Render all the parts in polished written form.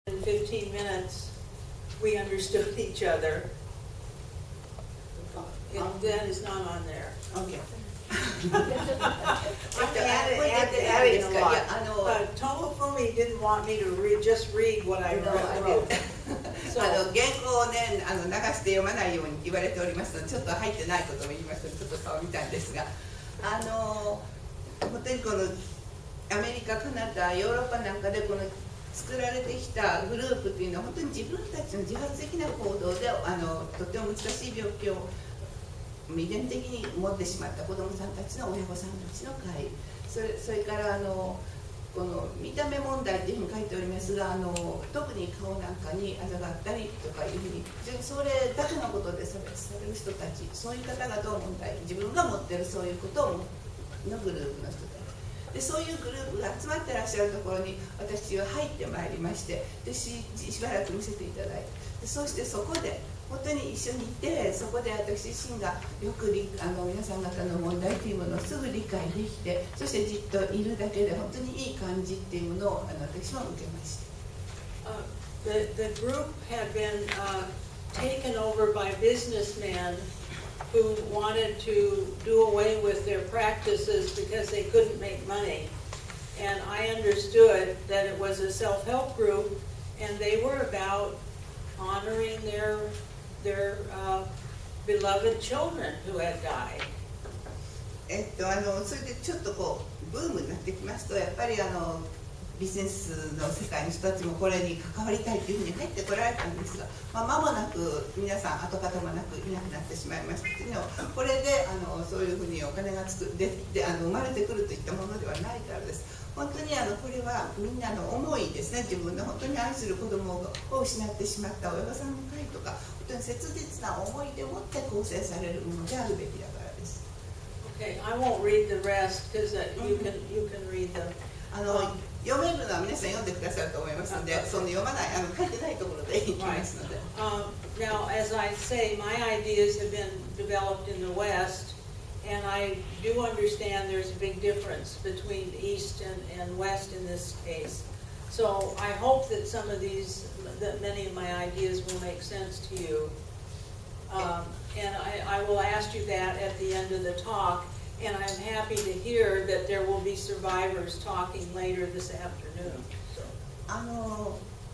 In 15 minutes, we understood each other. That is not on there. Okay. But Tomofumi didn't want me to just read what I wrote. 原稿をね、流して読まないように言われておりますので、ちょっと入ってないことも言いましたので、ちょっと顔見たんですが、本当にこのアメリカ、カナダ、ヨーロッパなんかでこの作られてきたグループというのは本当に自分たちの自発的な行動でとても難しい病気を遺伝的に持ってしまった子どもさんたちの親御さんたちの会、それからこの見た目問題というふうに書いておりますが、特に顔なんかにあざがあったりとかいうふうに非常にそれだけのことで差別される人たち、そういう方々の問題、自分が持っているそういうことのグループの人たちで、そういうグループが集まってらっしゃるところに私は入ってまいりまして、で しばらく見せていただいて、そしてそこで本当に一緒にいて、そこで私自身がよく皆さん方の問題というものをすぐ理解できて、そしてじっといるだけで本当にいい感じっていうものを私も受けました。The group had been taken over by businessmen who wanted to do away with their practices because they couldn't make money. And I understood that it was a self-help group, and they were about honoring their beloved children who had died. それでちょっとこうブームになってきますと、やっぱりビジネスの世界の人たちもこれに関わりたいというふうに入ってこられたんですが、間もなく皆さん跡形もなくいなくなってしまいましたけど、これでそういうふうにお金が生まれてくるといったものではないからです。本当にこれはみんなの思いですね。自分の本当に愛する子供を失ってしまった親御さんの会とか、本当に切実な思いでもって構成されるものであるべきだからです。Okay, I won't read the rest because you can read them. 読めるのは皆さん読んでくださると思いますので、その読まない書いてないところでいきますので。Now, as I say, my ideas have been developed in the West, and I do understand there's a big difference between East and West in this case. So I hope that that many of my ideas will make sense to you. And I will ask you that at the end of the talk. And I'm happy to hear that there will be survivors talking later this afternoon.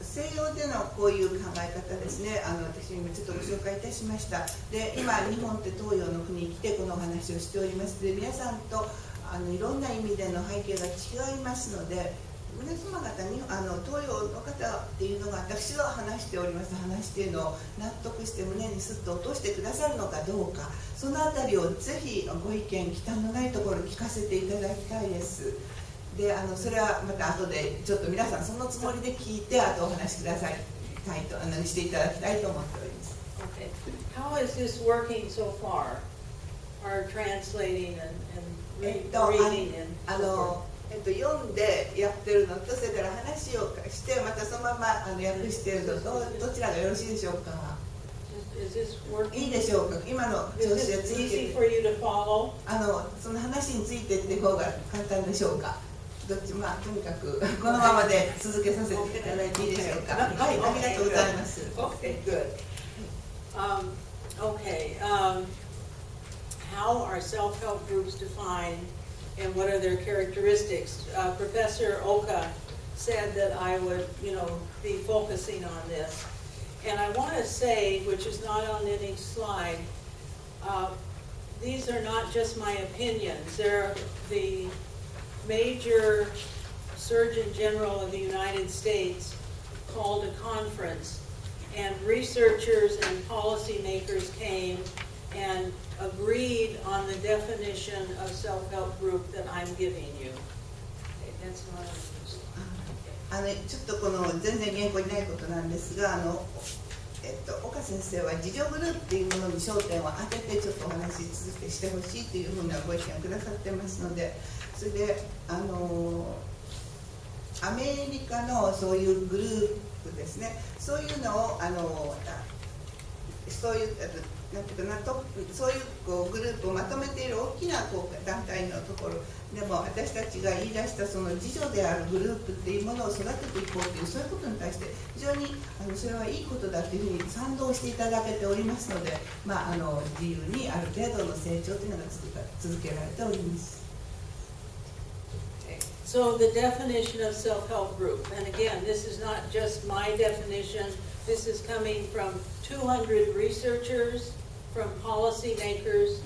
西洋でのこういう考え方ですね、私今ちょっとご紹介いたしました。で、今日本って東洋の国に来てこのお話をしております。で、皆さんといろんな意味での背景が違いますので、皆様方に東洋の方っていうのが私が話しております話っていうのを納得して胸にスッと落としてくださるのかどうか、そのあたりをぜひご意見忌憚のないところ聞かせていただきたいです。で、それはまた後でちょっと皆さんそのつもりで聞いてお話しくださいたいとしていただきたいと思っております。Okay. How is this working so far? Our translating and reading and so forth? 読んでやってるのと、それから話をしてまたそのまま訳しているのと、どちらがよろしいでしょうか。いいでしょうか。今の調子でついてその話についてって方が簡単でしょうか。どっちとにかくこのままで続けさせていただいていいでしょうか。はい、ありがとうございます。Okay, good. How are self-help groups defined, and what are their characteristics? Professor Oka said that I would, be focusing on this. And I want to say, which is not on any slide, these are not just my opinions. They're the major Surgeon General of the United States called a conference, and researchers and policymakers came and agreed on the definition of self-help group that I'm giving you. Okay, that's not on this slide. ちょっとこの全然原稿にないことなんですが、岡先生は自助グループっていうものに焦点を当ててちょっとお話し続けしてほしいというふうなご意見をくださってますので、それでアメリカのそういうグループですね、そういうのをそういうなんていうかなとそういうグループをまとめている大きな団体のところでも私たちが言い出したその自助であるグループっていうものを育てていこうというそういうことに対して非常にそれはいいことだというふうに賛同していただけておりますので、自由にある程度の成長というのが続けられております。So the definition of self-help group, and again, this is not just my definition, this is coming from 200 researchers, from policymakers.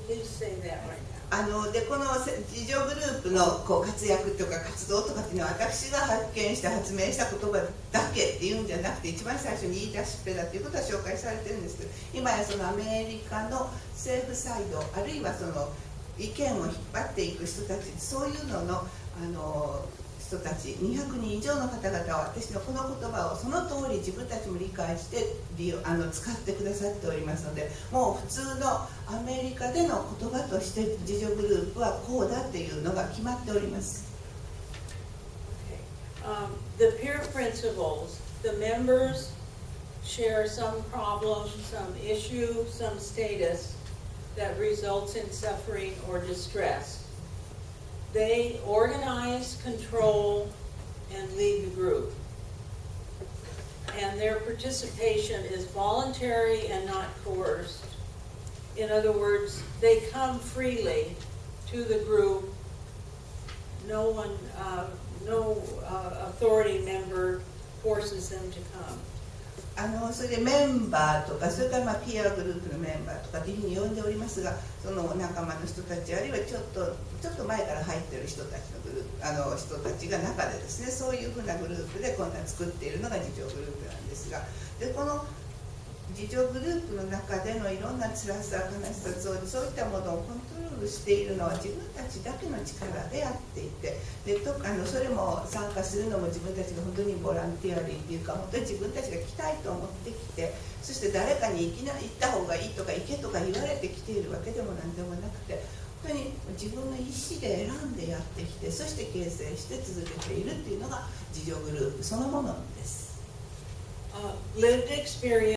Please say that right now. でこの自助グループの活躍とか活動とかっていうのは私が発見して発明した言葉だけっていうんじゃなくて一番最初に言い出しっぺだということは紹介されてるんですけど、今やそのアメリカの政府サイドあるいはその意見を引っ張っていく人たち、そういうのの人たち200人以上の方々は私のこの言葉をその通り自分たちも理解して使ってくださっておりますので、もう普通のアメリカでの言葉として自助グループはこうだっていうのが決まっております。The peer principles, the members share some problem, some issue, some status that results in suffering or distress. They organize, control, and lead the group. And their participation is voluntary and not coerced. In other words, they come freely to the group. No authority member forces them to come. それでメンバーとかそれからピアグループのメンバーとかというふうに呼んでおりますが、その仲間の人たちあるいはちょっと前から入っている人たちのグループ人たちが中でですね、そういうふうなグループで今度は作っているのが自助グループなんですが、でこの自助グループの中でのいろんな辛さ悲しさそういったものをコントロールしているのは自分たちだけの力でやっていて、でそれも参加するのも自分たちが本当にボランティアリーっていうか本当に自分たちが来たいと思ってきて、そして誰かに行った方がいいとか行けとか言われてきているわけでもなんでもなくて、本当に自分の意思で選んでやってきて、そして形成して続けているっていうのが自助グループそのものです。Lived experience